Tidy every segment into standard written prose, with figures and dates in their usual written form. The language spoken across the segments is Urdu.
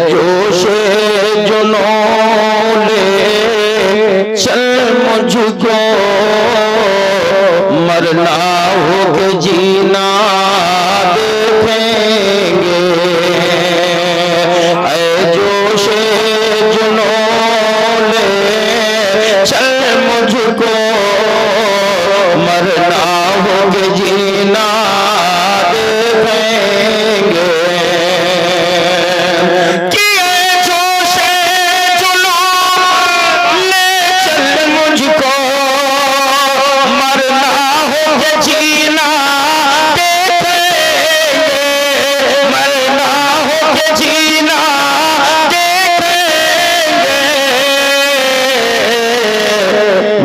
جوش جنون لے چل مجھ کو مرنا ہو کہ جینا دیکھیں گے اے جوش جنون لے چل مجھ کو مرنا ہو کہ جینا دیکھیں گے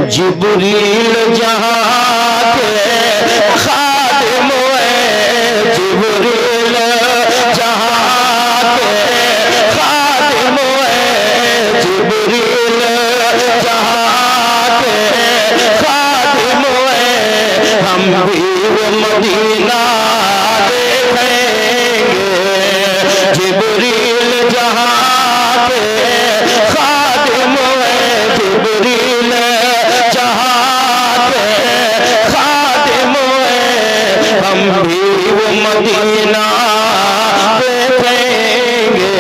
جبریل جہاں کے خادم ہے جبریل جہاں کے خادم ہے جبریل جہاں کے خادم ہے ہم بھی وہ مدینہ دیکھیں گے جبریل جہاں کے خادم ہے جبریل ہم بھی وہ مدینہ دیکھیں گے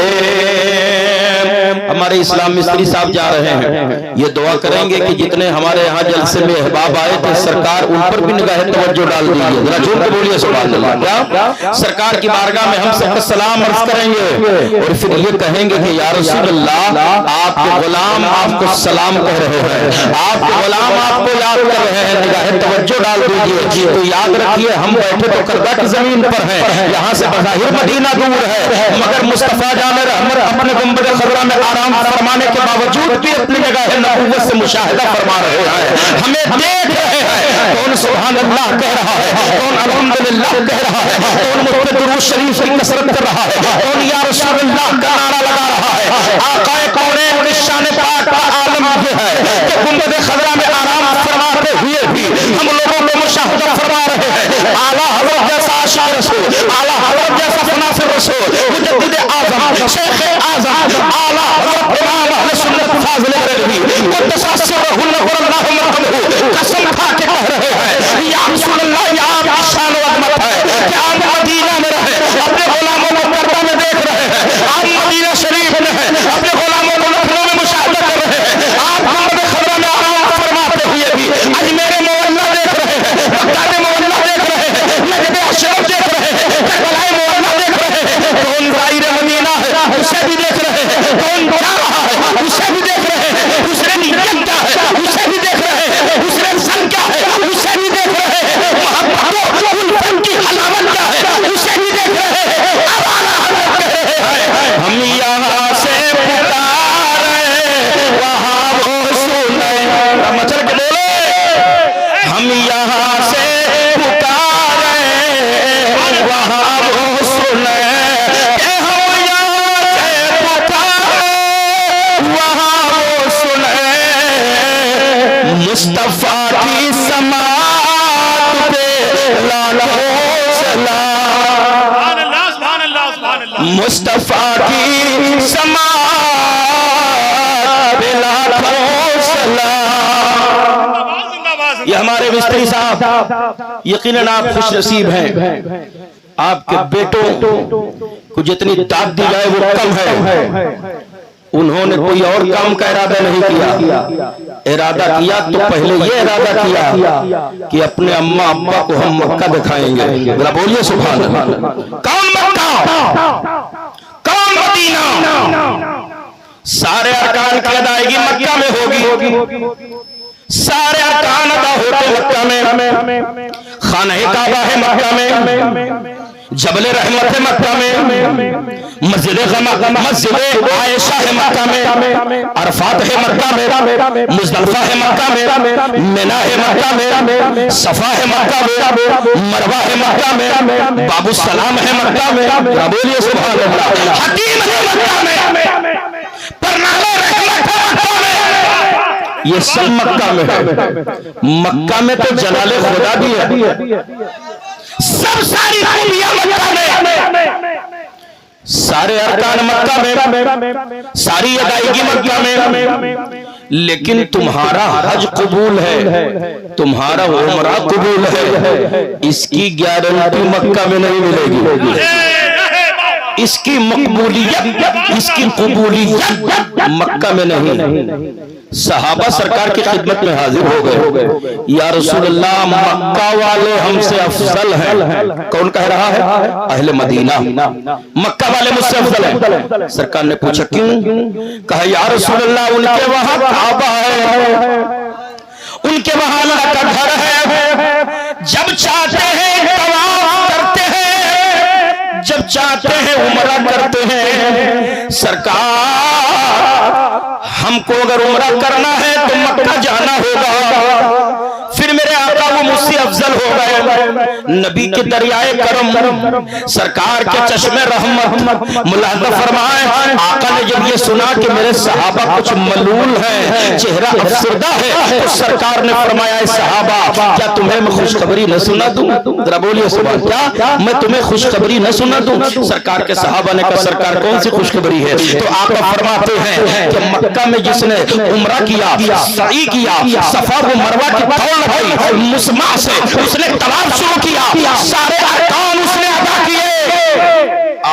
ہمارے اسلام مستری صاحب جا رہے ہیں یہ دعا کریں گے کہ جتنے ہمارے ہاں جلسے میں احباب آئے تھے سرکار ان پر بھی نگاہ توجہ ڈال دیجیے ذرا جھوم کے بولیے سبحان اللہ کیا سرکار کی بارگاہ میں ہم سب کا سلام عرض کریں گے اور پھر یہ کہیں گے کہ یا رسول اللہ آپ کے غلام آپ کو سلام کہہ رہے ہیں آپ کے غلام آپ کو یاد کر رہے ہیں نگاہ توجہ ڈال دیجیے تو یاد رکھیے ہم بیٹھے تو کردہ کی زمین پر ہیں یہاں سے بظاہر مدینہ دور ہے مگر مصطفیٰ جان رحمت اپنے گنبد خضرا میں آرام فرمانے کے باوجود بھی اپنی نگاہ نبوت سے مشاہدہ فرما رہے ہیں ہمیں دیکھ رہے ہیں کون سبحان اللہ کہہ رہا ہے کون الحمدللہ کہہ رہا ہے کون مجھ پہ درود شریف کی کثرت کر رہا ہے کون یا رسول اللہ کا نعرہ لگا رہا ہے آقا کونین کی شان پاک کا عالم یہ ہے کہ گنبد خضرا میں آرام فرماتے ہوئے بھی ہم لوگوں کو مشاہدہ فرما رہے ہیں اعلیٰ حضرت جیسا عاشق رسول اعلیٰ حضرت جیسا فناصر رسول مجدد اعظم شیخ اعظم اعلیٰ حضرت امام اہل سنت فاضل بریلوی قدس سرہ اللہ مرحمہ قسم کھا کے کہہ رہے ہیں یا رسول اللہ یہ آپ کی شان و عظمت ہے کہ آپ مدینہ میں رہے اپنے غلاموں کو پردہ میں دیکھ رہے ہیں آپ مدینہ شریف میں ہیں اپنے غلاموں کو لکھنؤ میں مشاہدہ کر رہے ہیں آپ گنبد خضرا میں آرام فرماتے ہوئے بھی اجمیر معلّہ دیکھ رہے ہیں بغداد معلّہ دیکھ رہے ہیں نجد اشرف دیکھ رہے ہیں کربلا معلّہ دیکھ رہے ہیں کون ظاہر مدینہ ہے اسے بھی دیکھ رہے ہیں کون جا رہا ہے اسے بھی دیکھ رہے ہیں دوسرے نیت کیا ہے اسے بھی دیکھ رہے ہیں دوسرے سن کیا ہے اسے بھی دیکھ رہے ہیں محبت الفن کی حلاوت کیا ہے اسے بھی دیکھ رہے ہیں ہم یہاں سے پکارے وہاں وہ سنے مچل کے بولے ہم یہاں سے پکارے وہاں وہ سنے کہ ہم یہاں سے پکارے وہاں وہ سنے مصطفیٰ کی سماعت پہ لاکھوں سلام مصطفیٰ کی سماعت پہ لاکھوں سلام یہ ہمارے مستری صاحب یقیناً آپ خوش نصیب ہیں آپ کے بیٹوں کو جتنی داد دی جائے وہ کم ہے انہوں نے کوئی اور کام کا ارادہ نہیں کیا ارادہ کیا تو پہلے یہ ارادہ کیا کہ اپنے اماں ابا کو ہم مکہ دکھائیں گے ذرا بولیے سبحان اللہ کون مکہ کون مدینہ سارے ارکان کی ادائیگی مکہ میں ہوگی سارے ارکان ادا ہوتے مکہ میں خانہ کعبہ ہے مکہ میں جبل رحمت ہے مکہ میں مسجد عائشہ ہے مکہ میں عرفات ہے مکہ میں مزدلفہ ہے مکہ میں منی ہے مکہ میں صفا ہے مکہ میں مروہ ہے مکہ میں باب السلام ہے مکہ میں بولیے سبحان اللہ حکیم ہے مکہ میں پرنالہ رحمت ہے مکہ میں یہ سب مکہ میں ہے مکہ میں تو جلال خدا بھی ہے سب ساری خوبیاں مکہ میں سارے ارکان مکہ میں، ساری ادائیگی مکہ میں، لیکن تمہارا حج قبول ہے، تمہارا عمرہ قبول ہے، اس کی گارنٹی مکہ میں نہیں ملے گی۔ اس کی مقبولیت، اس کی قبولیت مکہ میں نہیں۔ صحابہ سرکار کی خدمت میں حاضر ہو گئے، یا رسول اللہ مکہ والے ہم سے افضل ہیں۔ کون کہہ رہا ہے؟ اہل مدینہ، مکہ والے مجھ سے افضل ہیں۔ سرکار نے پوچھا کیوں؟ کہا یا رسول اللہ ان کے وہاں کعبہ ہے، ان کے وہاں اللہ کا گھر ہے، جب چاہتے ہیں طواف کرتے ہیں، جب چاہتے ہیں عمرہ کرتے ہیں۔ سرکار ہم کو اگر عمرہ کرنا ہے تو مکہ جانا ہوگا، پھر میرے آقا وہ مجھ سے افضل ہو گئے۔ نبی کے دریائے کرم، سرکار کے چشمے رحمت ملاحظہ فرمائے، آقا نے جب یہ سنا کہ میرے صحابہ کچھ ملول ہیں، چہرہ افسردہ ہے، تو سرکار نے فرمایا اے صحابہ کیا تمہیں میں خوشخبری نہ سنا دوں؟ ذرا بولیے سبحان، کیا میں تمہیں خوشخبری نہ سنا دوں؟ سرکار کے صحابہ نے کہا سرکار کون سی خوشخبری ہے؟ تو آقا فرماتے ہیں کہ مکہ میں جس نے عمرہ کیا، سعی کیا، صفا و مروہ کی دوڑ لگائی، مسمع سے اس نے طواف شروع کیا، سارے ارکان اس نے ادا کیے،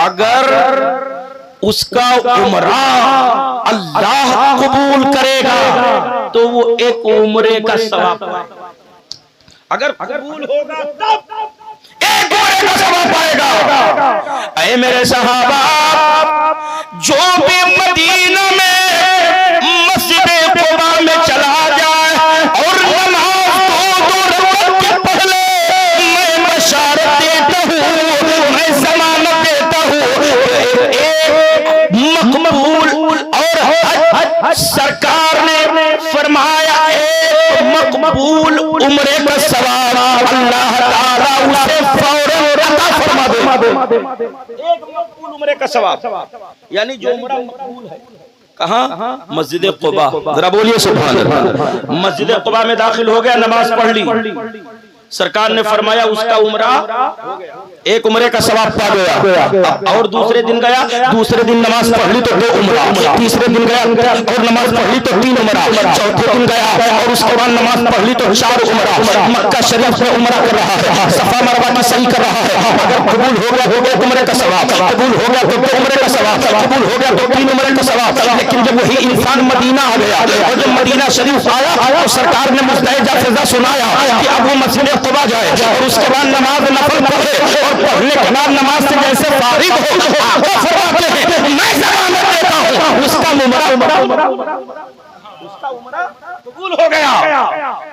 اگر اس کا عمرہ اللہ قبول کرے گا تو وہ ایک عمرے کا ثواب پائے گا۔ اگر قبول ہوگا تب ایک عمرے کا ثواب پائے گا۔ اے میرے صحابہ، جو بھی مدینہ میں مسجد قباء میں چلا جائے اور نماز دو رکعت کے پہلے میں بشارت دیتا ہوں، میں ضمانت دیتا ہوں ایک مقبول اور سرکار نے فرمایا ایک مقبول عمرے کا ثواب اللہ تعالیٰ اسے فوراً عطا فرما دے۔ ایک مقبول عمرے کا ثواب، یعنی جو عمرہ مقبول ہے کہاں؟ مسجد قباء۔ ذرا بولیے سبحان اللہ۔ مسجد قباء میں داخل ہو گیا، نماز پڑھ لی، سرکار نے فرمایا اس کا عمرہ ایک عمرے کا ثواب پا گیا۔ اور دوسرے دن گیا، دوسرے دن نماز پڑھ لی تو 2 عمرہ، تیسرے دن گیا اور نماز پڑھ لی تو 3 عمرہ، چوتھے دن گیا اور اس کے بعد نماز پڑھ لی تو 4 عمرہ۔ مکہ شریف میں عمرہ کر رہا ہے، صفا مروہ کی سعی کر رہا ہے۔ اگر قبول ہو گیا تو 1 عمرے کا ثواب، قبول ہو گیا تو 2 عمرے کا ثواب، قبول ہو گیا تو 3 عمرے کا ثواب۔ لیکن جب وہی انسان مدینہ آ گیا اور جب مدینہ شریف آیا تو سرکار نے مستعجہ فضا سنایا کہ اب وہ مسجد قباء جائے اور اس کے بعد نماز نفل پڑھے، اور پڑھنے کے بعد نماز سے جیسے فارغ ہو آقا فرماتے ہیں میں ضمانت دیتا ہوں اس کا عمرہ قبول ہو گیا۔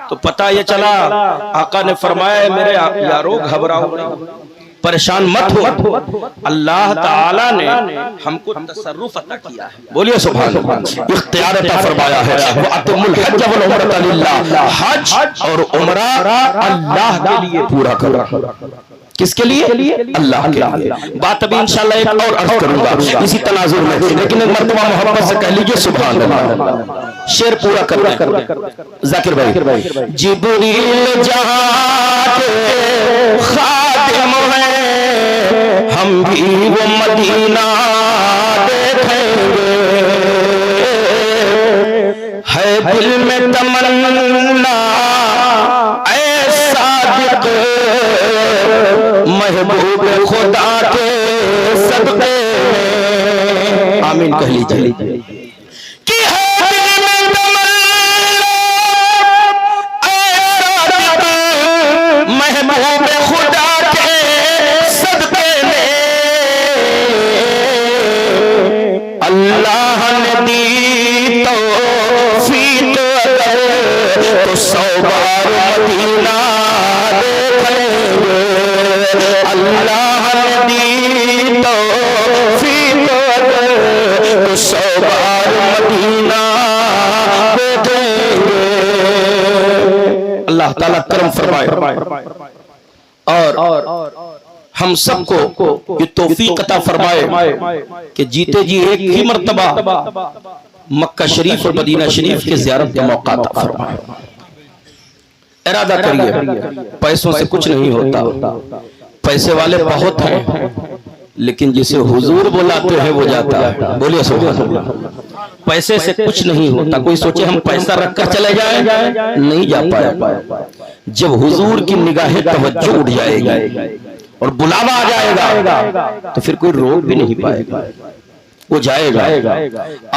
تو پتہ یہ چلا، آقا نے فرمایا میرے یارو گھبراؤ نہیں، پریشان مت ہو، اللہ تعالیٰ نے ہم کو تصرف عطا کیا ہے۔ بولیے سبحان اللہ، اختیار عطا فرمایا ہے۔ وَأَتِمُّ الْحَجَّ وَالْعُمْرَةَ لِلَّهِ، حج اور عمرہ اللہ کے لیے پورا کرو۔ کس کے لیے؟ اللہ کے لیے۔ بات ابھی انشاءاللہ ایک اور عرض کروں گا اسی تناظر میں، لیکن ایک مرتبہ محبت سے کہہ لیجئے سبحان اللہ۔ شعر پورا کرتے ہیں ذاکر بھائی۔ جبریل جہاں کے خادم ہیں، ہم بھی وہ مدینہ دیکھیں گے، ہے دل میں تمنا اے صادق محبوب خدا کے صدقے میں، آمین کہہ لیجئے۔ کہ ہے دل میں تمنا اے صادق محبوب خدا کے صدقے میں، اللہ نے دی توفیق اگر تو 100 بار مدینہ دیکھیں گے، اللہ نے دی توفیق اگر تو 100 بار مدینہ دیکھیں گے۔ اللہ تعالیٰ کرم فرمائے اور ہم سب کو یہ توفیق عطا فرمائے کہ جیتے جی ایک ہی مرتبہ مکہ شریف اور مدینہ شریف کے زیارت کا موقع عطا فرمائے۔ ارادہ کریے، پیسوں سے کچھ نہیں ہوتا، پیسے والے بہت ہیں لیکن جسے حضور بلاتے ہیں وہ جاتا ہے. بولیے سبحان اللہ. پیسے سے کچھ نہیں ہوتا. کوئی سوچے ہم پیسہ رکھ کر چلے جائیں, نہیں جا پائے. جب حضور کی نگاہ توجہ اٹھ جائے گی اور بلاوا آ جائے گا تو پھر کوئی روک بھی نہیں پائے گا, وہ جائے گا.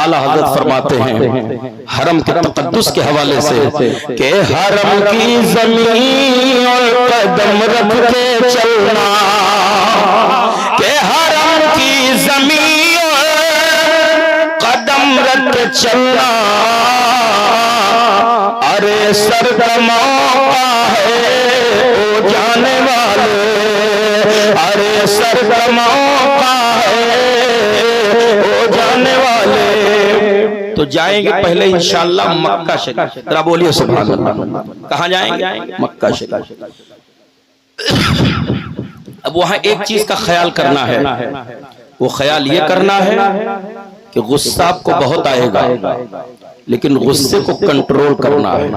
اعلیٰ حضرت فرماتے ہیں حرم کے تقدس کے حوالے سے کہ حرم کی زمین اور قدم رکھ کے چلنا, کہ حرم کی زمین اور قدم رکھ کے چلنا, ارے سر کا موقع ہے او جانے والے, ارے سر کا موقع ہے او جانے والے. تو جائیں گے پہلے انشاءاللہ مکہ شریف. ذرا بولیے سبحان اللہ. کہاں جائیں گے؟ مکہ شریف. اب وہاں ایک چیز کا خیال کرنا ہے, وہ خیال یہ کرنا ہے کہ غصہ آپ کو بہت آئے گا لیکن غصے کو کنٹرول کرنا ہے.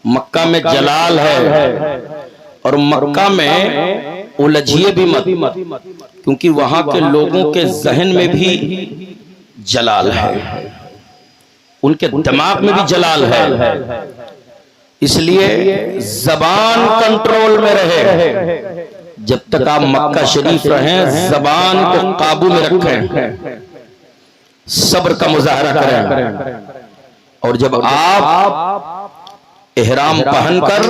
مکہ میں جلال ہے اور مکہ میں الجھیے بھی مت, کیونکہ وہاں کے لوگوں کے ذہن میں بھی جلال ہے, ان کے دماغ میں بھی جلال ہے. اس لیے زبان کنٹرول میں رہے. جب تک آپ مکہ شریف رہیں زبان کو قابو میں رکھیں, صبر کا مظاہرہ کریں, اور جب آپ احرام پہن کر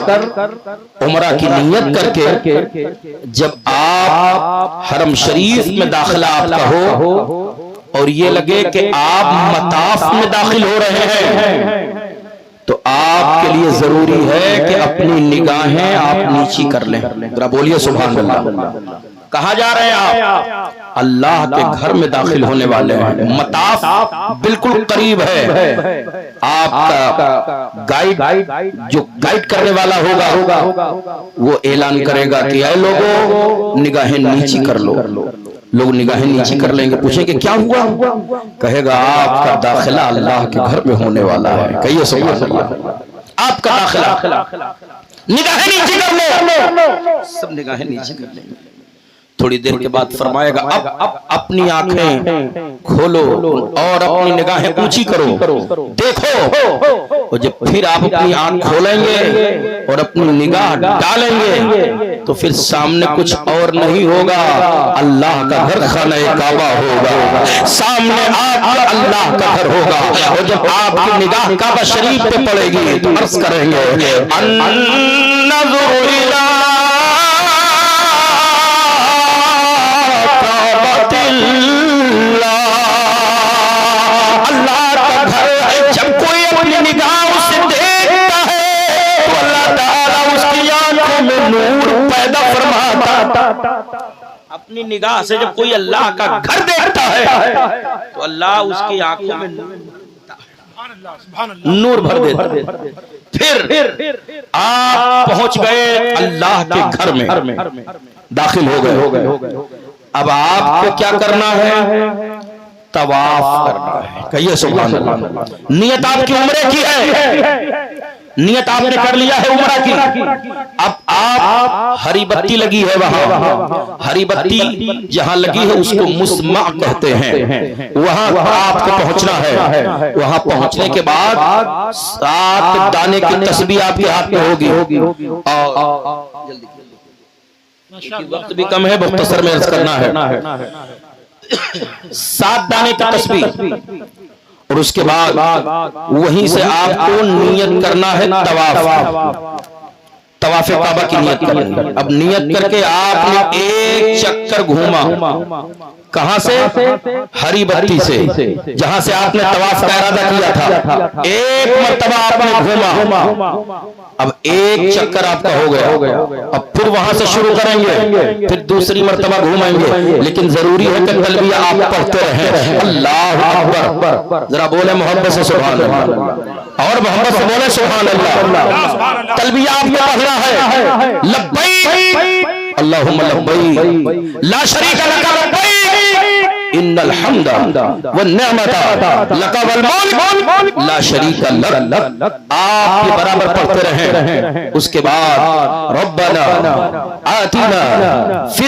عمرہ کی نیت کر کے جب آپ حرم شریف میں داخلہ آپ کا ہو اور یہ لگے کہ آپ مطاف میں داخل ہو رہے ہیں تو آپ کے لیے ضروری ہے کہ اپنی نگاہیں آپ نیچی کر لیں. ذرا بولیے سبحان اللہ. کہاں جا رہے ہیں آپ؟ اللہ کے گھر میں داخل ہونے والے ہیں. مطاف بالکل قریب ہے. آپ کا گائیڈ جو گائیڈ کرنے والا ہوگا وہ اعلان کرے گا کہ اے لوگوں نگاہیں نیچی کر لو. لوگ نگاہیں نیچی کر لیں گے, پوچھیں کہ کیا ہوا؟ کہے گا آپ کا داخلہ اللہ کے گھر میں ہونے والا ہے. کہیے سبحان اللہ. آپ کا داخلہ, نگاہیں نیچی کر لو. سب نگاہیں نیچی کر لیں گے. تھوڑی دیر کے بعد فرمائے گا اب اپنی آنکھیں کھولو اور اپنی نگاہیں اونچی کرو, دیکھو. اور جب پھر آپ اپنی آنکھ کھولیں گے اور اپنی نگاہ ڈالیں گے تو پھر سامنے کچھ اور نہیں ہوگا, اللہ کا گھر خانہ کعبہ ہوگا. سامنے آپ کا اللہ کا گھر ہوگا. اور جب آپ کی نگاہ کعبہ شریف پہ پڑے گی تو عرض کریں گے النظر الی اپنی نگاہ سے. جب کوئی اللہ کا گھر دیکھتا ہے تو اللہ اس کی آنکھوں میں نور بھر دیتا ہے. پھر آپ پہنچ گئے اللہ کے گھر میں, داخل ہو گئے. اب آپ کو کیا کرنا ہے؟ طواف کرنا ہے. کہیے سبحان اللہ. نیت آپ کی عمرے کی ہے, نیت آپ نے کر لیا ہے عمرہ کی. اب آپ ہری بتی لگی ہے وہاں, ہری بتی جہاں لگی ہے اس کو مسمع کہتے ہیں, وہاں آپ کو پہنچنا ہے. وہاں پہنچنے کے بعد 7 دانے کی تسبیح آپ کے ہاتھ میں ہوگی. وقت بھی کم ہے, مختصر میں عرض کرنا ہے. 7 دانے کی تسبیح, اور اس کے بعد وہیں سے آپ کو نیت کرنا ہے طواف کعبہ کی نیت کریں. اب نیت کر کے آپ نے ایک چکر گھوما. کہاں سے؟ ہری بتی سے, جہاں سے آپ نے طواف کا ارادہ کیا تھا. ایک مرتبہ آپ نے گھوما. اب ایک چکر آپ کا ہو گیا. اب پھر وہاں سے شروع کریں گے, پھر دوسری مرتبہ گھومیں گے. لیکن ضروری ہے کہ تلبیہ آپ پڑھتے رہیں. اللہ اکبر. ذرا بولے محبت سے سبحان اللہ, اور محبت سے بولے سبحان اللہ. تلبیہ آپ کو پڑھنا ہے. لبیک اللہم لبیک لا شریک لک لبیک ان الحمد والنعمت لک والملک لا شریک لک. آپ کے برابر پڑھتے رہیں. اس کے بعد ربنا آتنا فی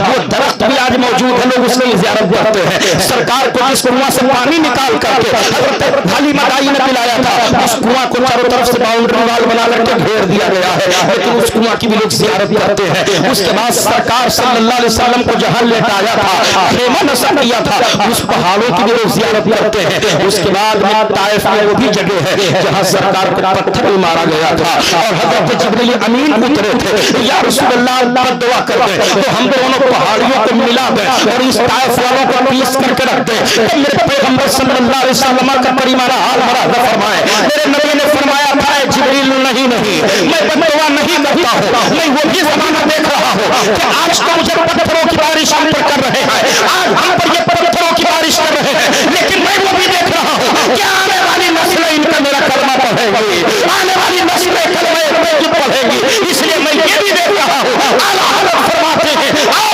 وہ درخت بھی آج موجود ہے, لوگ اس کی زیارت کرتے ہیں. سرکار کو جس کنواں سے پانی نکال کر کے حضرت حلیمہ دائی نے پلایا تھا, اس کنواں کو چاروں طرف سے باؤنڈری وال بنا کر کے گھیر دیا گیا ہے, لیکن اس کنواں کی بھی لوگ زیارت کرتے ہیں. اس کے بعد سرکار صلی اللہ علیہ وسلم کو جہاں لٹایا تھا, خیمہ نصب کیا تھا, اس پہاڑوں کی بھی لوگ زیارت کرتے ہیں. اس کے بعد میں طائف میں وہ بھی جگہ ہے جہاں سرکار کو پتھر بھی مارا گیا تھا اور حضرت جبریل امین اترے تھے, یا رسول اللہ اللہ دعا کرتے تو ہم دونوں پہاڑیوں کو ملا دیں اور اس طائف والوں کو پیس کر کے رکھ دیں. تو میرے پیغمبر صلی اللہ علیہ وسلم کا پریمانہ حال مرا فرمائے. میرے نبی نے فرمایا تھا جبریل نہیں میں بددعا نہیں کرتا ہوں, میں وہ بھی زمانہ دیکھ رہا ہوں کہ آج تو مجھے پتھروں کی بارش ہم پر کر رہے ہیں, آج ہم پر یہ پتھروں کی بارش کر رہے ہیں, لیکن میں وہ بھی دیکھ رہا ہوں کہ آنے والی نسلیں ان کا میرا کلمہ پڑھے گی, آنے والی نسلیں کلمہ کی پڑھے گی. اس لیے میں یہ بھی دیکھ رہا ہوں. اعلیٰ حضرت فرماتے ہیں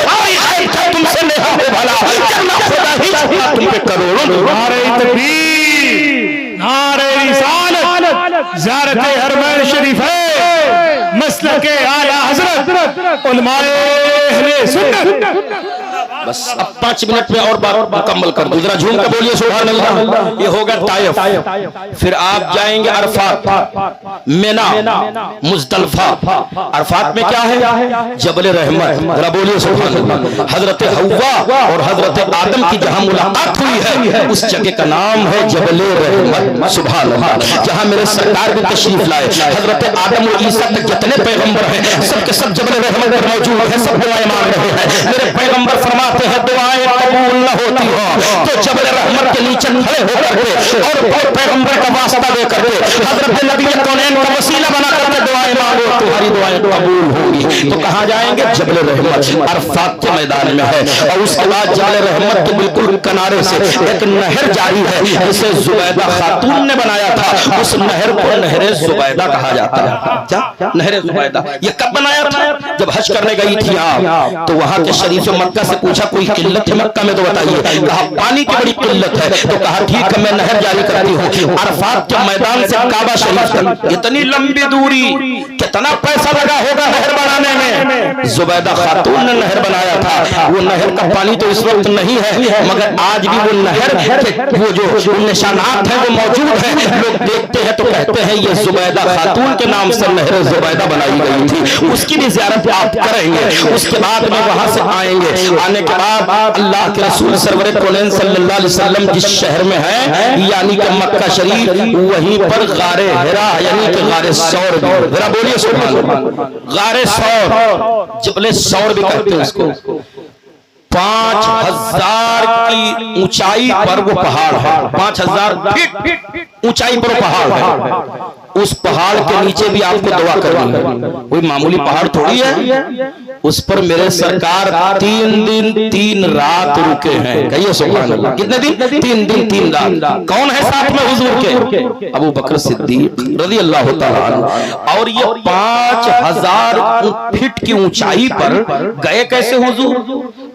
کوئی عیب تھا تم سے نہیں ہو بھلا, کرنا خدا ہی چھوڑا تم پہ کروڑوں. نعرہ تکبیر, نعرہ رسالت, زیارت حرمین شریف ہے مسلک اعلیٰ حضرت علماء اہل سنت. بس اب 5 منٹ میں اور بات مکمل کر دوں, ذرا جھوم کے بولیے سبحان اللہ. یہ ہوگا طائف, پھر آپ جائیں گے عرفات, مینا, مزدلفہ. عرفات میں کیا ہے؟ جبل رحمت. ذرا بولیے سبحان اللہ. حضرت حوا اور حضرت آدم کی جہاں ملاقات ہوئی ہے اس جگہ کا نام ہے جبل رحمت. سبحان اللہ. جہاں میرے سرکار بھی تشریف لائے, حضرت آدم و عیسیٰ تک جتنے پیغمبر ہیں سب کے سب جبل رحمت پر موجود ہیں, سب دعائیں مانگ رہے ہیں. میرے پیغمبر فرماتے ہیں دعائیں قبول نہ ہوتی ہوں تو جبل رحمت کے نیچے کھڑے ہو کر کے اور پیغمبر کا واسطہ دے کر کے حضرت نبی کونین کا وسیلہ بنا کر کے دعائیں مانگو, تمہاری دعائیں قبول ہوگی. تو کہاں جائیں گے؟ جبل رحمت عرفات کے میدان میں ہے. اور اس کے بعد جبل رحمت کے بالکل کنارے سے ایک نہر جاری ہے جسے زبیدہ خاتون نے بنایا تھا. اس نہر کو نہر زبیدہ کہا جاتا ہے. کیا نہر زبیدہ؟ یہ کب بنایا تھا؟ جب حج کرنے گئی تھی آپ تو وہاں کے شریف مکہ سے پوچھا کوئی قلت ہے مکہ میں تو بتائیے. کہا پانی کی بڑی قلت ہے. تو کہا ٹھیک ہے میں نہر جاری کرتی ہوں. عرفات کے میدان سے کعبہ شریف تک اتنی لمبی دوری, کتنا پیسہ لگا ہوگا نہر بنانے میں. زبیدہ خاتون نے نہر بنایا تھا. وہ نہر کا پانی تو اس وقت نہیں ہے مگر آج بھی وہ نہر کے وہ جو نشانات ہیں وہ موجود ہیں. لوگ دیکھتے ہیں تو کہتے ہیں یہ زبیدہ خاتون کے نام سے نہر زبیدہ بنائی گئی تھی. اس کی بھی زیارت آپ کریں گے. اس کے بعد میں وہاں سے آئیں گے. آنے کے بعد اللہ کے رسول سرور کونین صلی اللہ علیہ وسلم جس شہر میں ہیں یعنی کہ مکہ شریف, وہیں پر غار حرا یعنی کہ غار ثور. ذرا بولیے سبحان اللہ. غار ثور, جبل ثور بھی کہتے ہیں اس کو. 5000 کی اونچائی پر وہ پہاڑ ہے, 5000 فٹ اونچائی پر وہ پہاڑ ہے. اس پہاڑ کے نیچے بھی آپ کو دعا کرنی ہے, کوئی معمولی پہاڑ تھوڑی ہے. اس پر میرے سرکار 3 دن 3 رات رکے ہیں. کہیے سبحان اللہ. کتنے دن؟ 3 دن 3 رات. کون ہے ساتھ میں حضور کے؟ ابو بکر صدیق رضی اللہ تعالیٰ عنہ. اور یہ 5000 فٹ کی اونچائی پر گئے کیسے حضور؟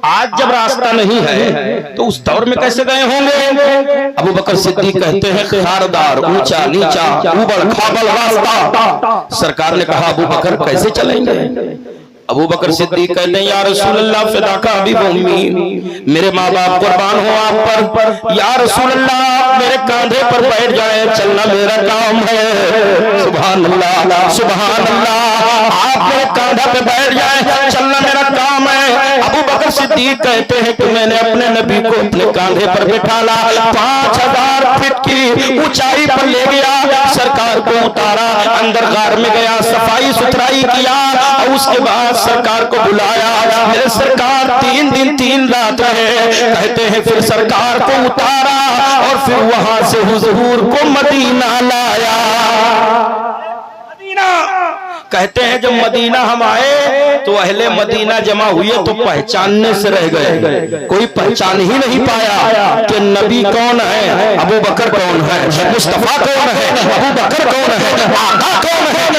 آج جب راستہ نہیں ہے تو اس دور میں کیسے گئے ہوں گے؟ ابو بکر صدیق کہتے ہیں خاردار, اونچا نیچا, اوبڑ کھابڑ راستہ. سرکار نے کہا ابو بکر کیسے چلیں گے؟ ابو بکر صدیق کہتے ہیں یا رسول اللہ فداک ابی و امی, میرے ماں باپ قربان ہو آپ پر. یا رسول اللہ میرے کاندھے پر بیٹھ جائیں, چلنا میرا کام ہے. سبحان اللہ سبحان اللہ. آپ میرے کاندھے پہ بیٹھ جائیں, چلنا میرا کام ہے. ابو بکر صدیق کہتے ہیں کہ میں نے اپنے نبی کو اپنے کاندھے پر بٹھا لا, 5000 فٹ کی اونچائی پر لے گیا, سرکار کو اتارا, اندر غار میں گیا, صفائی ستھرائی کیا, اور اس کے بعد سرکار کو بلایا. میرے سرکار 3 دن 3 رات رہے. کہتے ہیں پھر سرکار کو اتارا اور پھر وہاں سے حضور کو مدینہ لایا. کہتے ہیں جب مدینہ ہم آئے تو اہل مدینہ جمع ہوئے تو پہچاننے سے رہ گئے. کوئی پہچان ہی نہیں پایا کہ نبی کون ہے, ابو بکر کون ہے, مصطفیٰ کون ہے, ابو بکر کون ہے, آقا کون ہے,